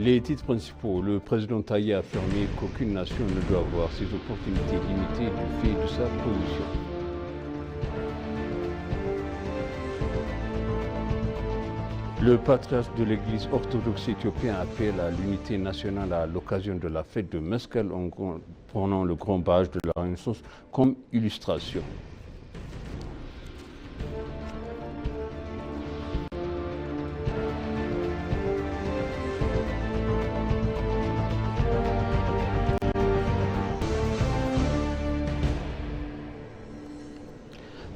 Les titres principaux. Le président Taï a affirmé qu'aucune nation ne doit voir ses opportunités limitées du fait de sa position. Le patriarche de l'Église orthodoxe éthiopienne appelle à l'unité nationale à l'occasion de la fête de Meskel en prenant le grand barrage de la Renaissance comme illustration.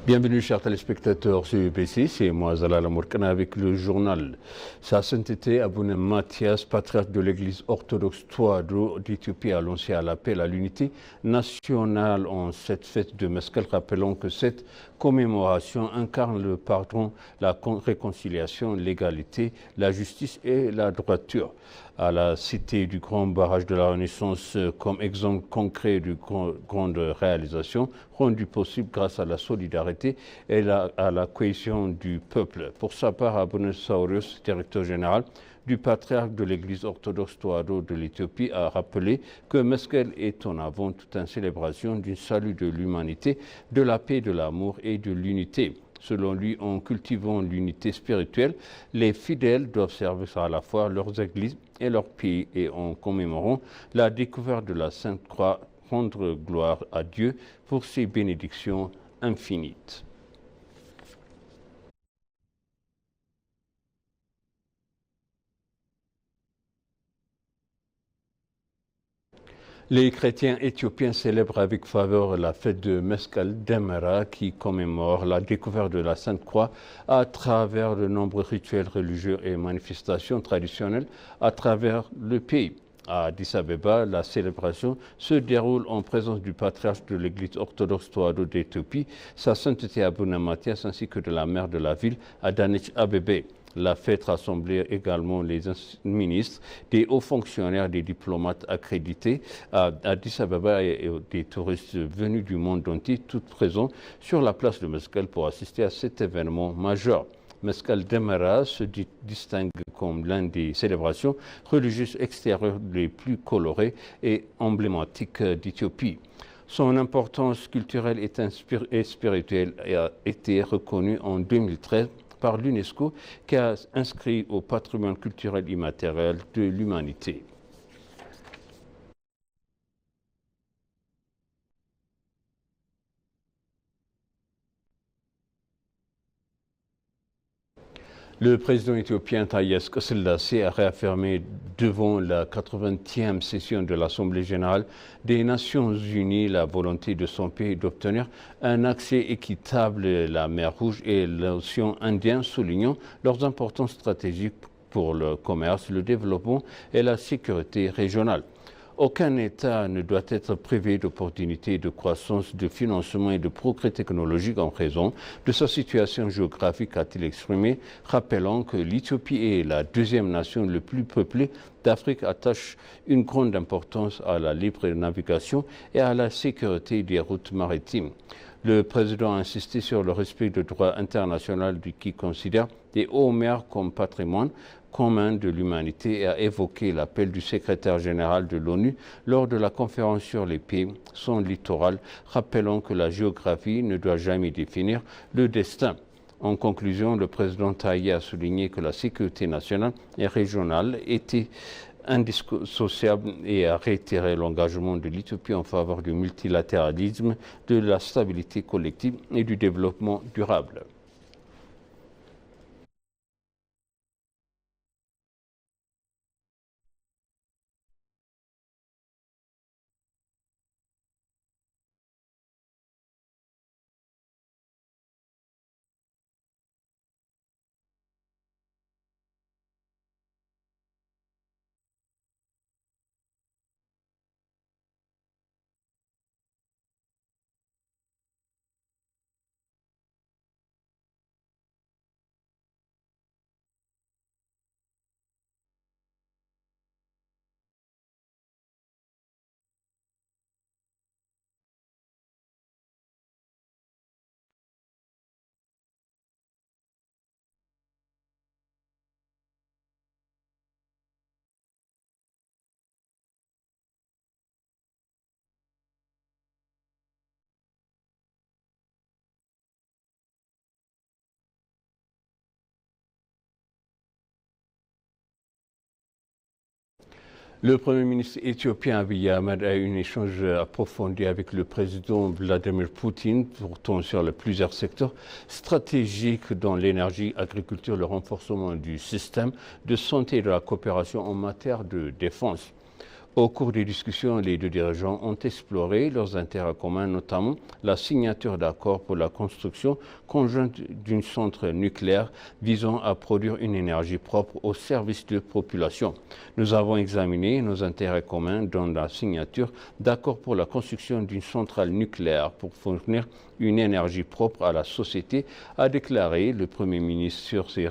Bienvenue chers téléspectateurs sur UBC, c'est moi Zala Lamourkana avec le journal. Sa sainteté Abouna Mathias, patriarche de l'église orthodoxe Touadou d'Éthiopie, a lancé à l'appel à l'unité nationale en cette fête de Meskel, rappelons que cette commémoration incarne le pardon, la réconciliation, l'égalité, la justice et la droiture. À la cité du grand barrage de la Renaissance comme exemple concret de grande réalisation rendue possible grâce à la solidarité et à la cohésion du peuple. Pour sa part, Abune Saurius, directeur général du patriarche de l'église orthodoxe Touadou de l'Éthiopie, a rappelé que Meskel est en avant toute une célébration du salut de l'humanité, de la paix, de l'amour et de l'unité. Selon lui, en cultivant l'unité spirituelle, les fidèles doivent servir à la fois leurs églises et leur pays, et en commémorant la découverte de la Sainte Croix, rendre gloire à Dieu pour ses bénédictions infinies. Les chrétiens éthiopiens célèbrent avec faveur la fête de Meskel Demera qui commémore la découverte de la Sainte Croix à travers de nombreux rituels religieux et manifestations traditionnelles à travers le pays. À Addis Abeba, la célébration se déroule en présence du patriarche de l'église orthodoxe Touadou d'Éthiopie, sa sainteté Abouna Mathias ainsi que de la mère de la ville, Adanech Abebe. La fête rassemblait également les ministres, des hauts fonctionnaires, des diplomates accrédités à Addis Abeba et des touristes venus du monde entier, tous présents sur la place de Meskel pour assister à cet événement majeur. Meskel Demera se distingue comme l'une des célébrations religieuses extérieures les plus colorées et emblématiques d'Éthiopie. Son importance culturelle et spirituelle a été reconnue en 2013 par l'UNESCO qui a inscrit au patrimoine culturel immatériel de l'humanité. Le président éthiopien Taye Selassie a réaffirmé devant la 80e session de l'Assemblée générale des Nations unies la volonté de son pays d'obtenir un accès équitable à la mer Rouge et l'océan Indien, soulignant leurs importances stratégiques pour le commerce, le développement et la sécurité régionale. Aucun État ne doit être privé d'opportunités de croissance, de financement et de progrès technologique en raison de sa situation géographique, a-t-il exprimé, rappelant que l'Éthiopie est la deuxième nation la plus peuplée d'Afrique, attache une grande importance à la libre navigation et à la sécurité des routes maritimes. Le président a insisté sur le respect du droit international qui considère les hauts mers comme patrimoine commun de l'humanité et a évoqué l'appel du secrétaire général de l'ONU lors de la conférence sur les pays, son littoral, rappelant que la géographie ne doit jamais définir le destin. En conclusion, le président Taye a souligné que la sécurité nationale et régionale était indissociable et a réitéré l'engagement de l'Éthiopie en faveur du multilatéralisme, de la stabilité collective et du développement durable. Le Premier ministre éthiopien Abiy Ahmed a eu un échange approfondi avec le président Vladimir Poutine, portant sur plusieurs secteurs stratégiques dont l'énergie, l'agriculture, le renforcement du système de santé et de la coopération en matière de défense. Au cours des discussions, les deux dirigeants ont exploré leurs intérêts communs, notamment la signature d'accords pour la construction conjointe d'un centre nucléaire visant à produire une énergie propre au service de la population. Nous avons examiné nos intérêts communs dans la signature d'accords pour la construction d'une centrale nucléaire pour fournir une énergie propre à la société, a déclaré le Premier ministre sur ses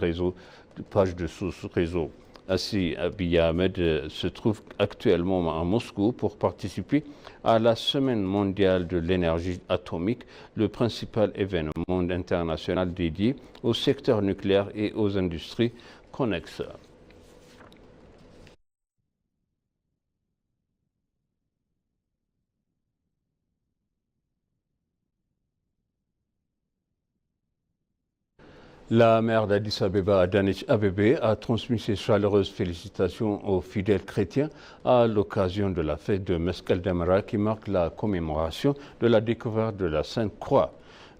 pages de son réseau. Ainsi, Abiy Ahmed se trouve actuellement à Moscou pour participer à la Semaine mondiale de l'énergie atomique, le principal événement international dédié au secteur nucléaire et aux industries connexes. La maire d'Addis Abeba, Adanej Abebe, a transmis ses chaleureuses félicitations aux fidèles chrétiens à l'occasion de la fête de Meskel Demra qui marque la commémoration de la découverte de la Sainte Croix.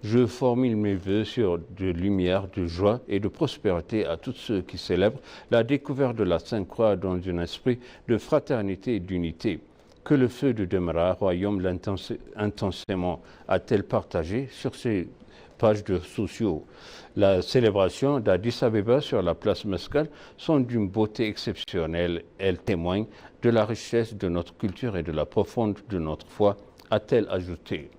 Je formule mes vœux sur de lumière, de joie et de prospérité à tous ceux qui célèbrent la découverte de la Sainte Croix dans un esprit de fraternité et d'unité. Que le feu de Demra, royaume intensément, a-t-elle partagé sur ses pages de sociaux. La célébration d'Addis Abeba sur la place Meskel sont d'une beauté exceptionnelle. Elle témoigne de la richesse de notre culture et de la profondeur de notre foi, a-t-elle ajouté.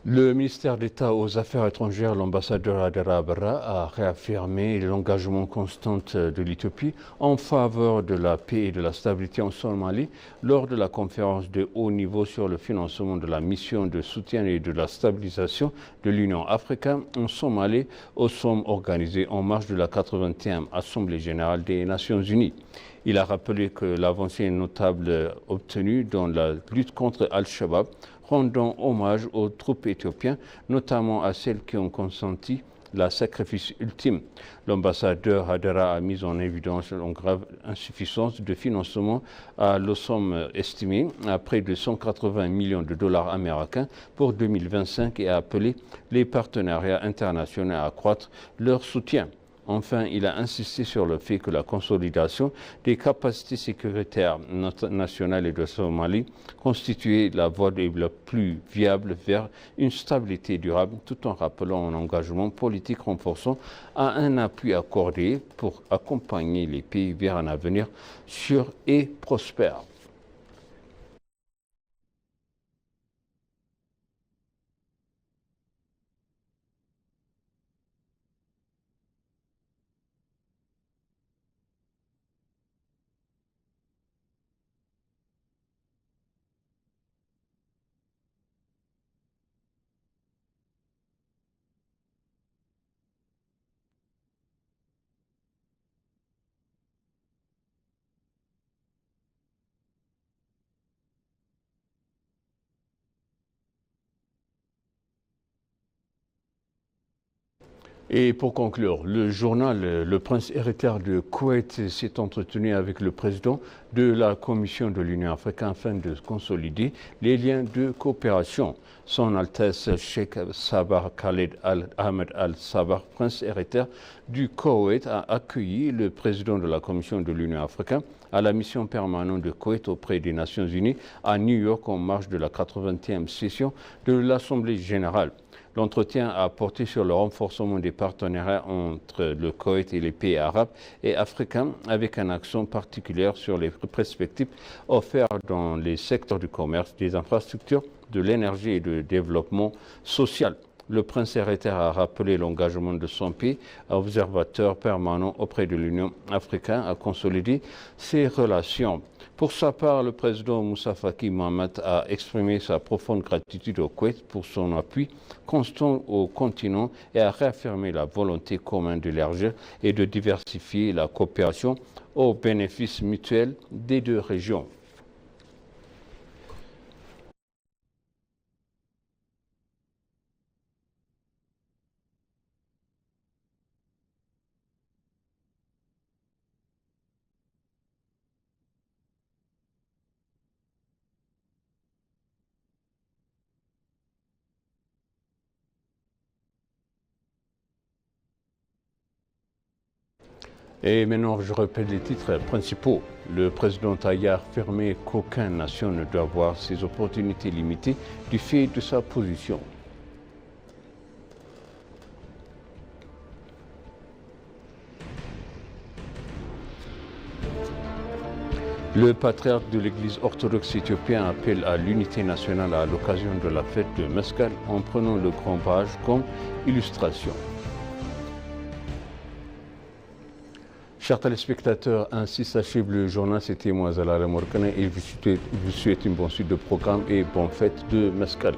Le ministère d'État aux Affaires étrangères, l'ambassadeur Adara Barra, a réaffirmé l'engagement constant de l'Éthiopie en faveur de la paix et de la stabilité en Somalie lors de la conférence de haut niveau sur le financement de la mission de soutien et de la stabilisation de l'Union africaine en Somalie au sommet organisé en marge de la 80e Assemblée générale des Nations unies. Il a rappelé que l'avancée notable obtenue dans la lutte contre Al-Shabaab, rendant hommage aux troupes éthiopiennes, notamment à celles qui ont consenti le sacrifice ultime. L'ambassadeur Hadara a mis en évidence une grave insuffisance de financement à la somme estimée à près de 180 millions de dollars américains pour 2025 et a appelé les partenariats internationaux à accroître leur soutien. Enfin, il a insisté sur le fait que la consolidation des capacités sécuritaires nationales et de Somalie constituait la voie la plus viable vers une stabilité durable, tout en rappelant un engagement politique renforçant à un appui accordé pour accompagner les pays vers un avenir sûr et prospère. Et pour conclure, le journal Le Prince héritier de Koweït s'est entretenu avec le président de la Commission de l'Union africaine afin de consolider les liens de coopération. Son Altesse Sheikh Sabah Khaled Al-Ahmed Al-Sabah, prince héritier du Koweït, a accueilli le président de la Commission de l'Union africaine à la mission permanente de Koweït auprès des Nations Unies à New York en marge de la 80e session de l'Assemblée générale. L'entretien a porté sur le renforcement des partenariats entre le Koweït et les pays arabes et africains, avec un accent particulier sur les perspectives offertes dans les secteurs du commerce, des infrastructures, de l'énergie et du développement social. Le prince héritier a rappelé l'engagement de son pays, observateur permanent auprès de l'Union africaine, à consolider ses relations. Pour sa part, le président Moussa Faki Mahamat a exprimé sa profonde gratitude au Koweït pour son appui constant au continent et a réaffirmé la volonté commune d'élargir et de diversifier la coopération au bénéfice mutuel des deux régions. Et maintenant, je répète les titres principaux. Le président Taï a affirmé qu'aucune nation ne doit voir ses opportunités limitées du fait de sa position. Le patriarche de l'Église orthodoxe éthiopienne appelle à l'unité nationale à l'occasion de la fête de Meskel en prenant le grand barrage comme illustration. Chers téléspectateurs, ainsi s'achève le journal. C'était moi, Zala Remorkane, et je vous souhaite une bonne suite de programme et bonne fête de Meskel.